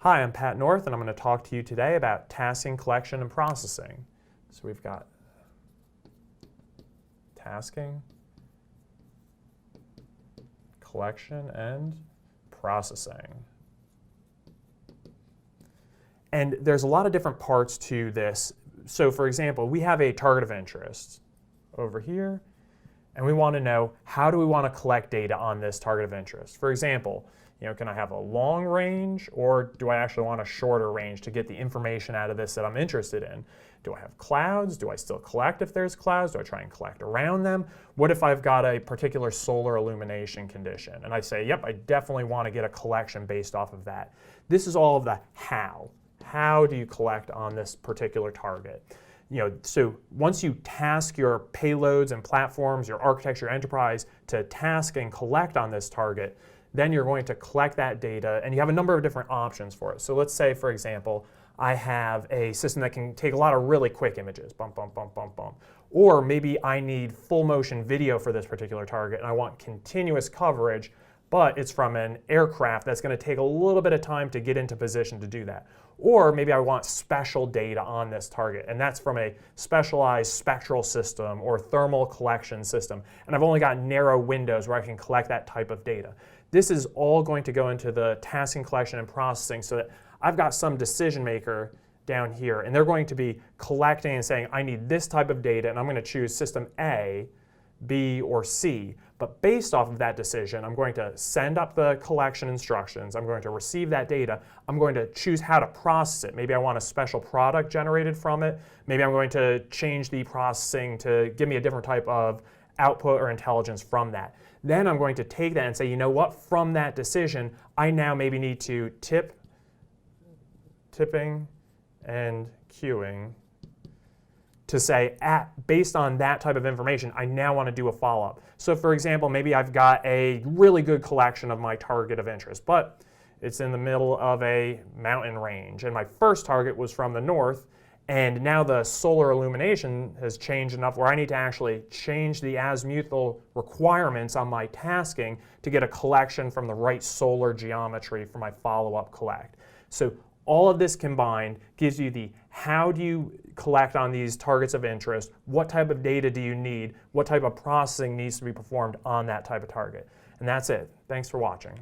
Hi, I'm Pat North, and I'm going to talk to you today about tasking, collection, and processing. So we've got tasking, collection, and processing. And there's a lot of different parts to this. So for example, we have a target of interest over here, and we want to know, how do we want to collect data on this target of interest? For example, can I have a long range, or do I actually want a shorter range to get the information out of this that I'm interested in? Do I have clouds? Do I still collect if there's clouds? Do I try and collect around them? What if I've got a particular solar illumination condition? And I say, yep, I definitely want to get a collection based off of that. This is all of the how. How do you collect on this particular target? So once you task your payloads and platforms, your architecture, your enterprise to task and collect on this target, then you're going to collect that data, and you have a number of different options for it. So let's say, for example, I have a system that can take a lot of really quick images, bump, bump, bump, bump, bump. Or maybe I need full motion video for this particular target, and I want continuous coverage, but it's from an aircraft that's going to take a little bit of time to get into position to do that. Or maybe I want special data on this target, and that's from a specialized spectral system or thermal collection system, and I've only got narrow windows where I can collect that type of data. This is all going to go into the tasking, collection, and processing, so that I've got some decision maker down here, and they're going to be collecting and saying, I need this type of data, and I'm going to choose system A, B, or C. But based off of that decision, I'm going to send up the collection instructions, I'm going to receive that data, I'm going to choose how to process it. Maybe I want a special product generated from it. Maybe I'm going to change the processing to give me a different type of output or intelligence from that. Then I'm going to take that and say, you know what, from that decision, I now maybe need to tipping and queuing to say, based on that type of information, I now want to do a follow-up. So for example, maybe I've got a really good collection of my target of interest, but it's in the middle of a mountain range, and my first target was from the north, and now the solar illumination has changed enough where I need to actually change the azimuthal requirements on my tasking to get a collection from the right solar geometry for my follow-up collect. So all of this combined gives you the how do you collect on these targets of interest, what type of data do you need, what type of processing needs to be performed on that type of target. And that's it. Thanks for watching.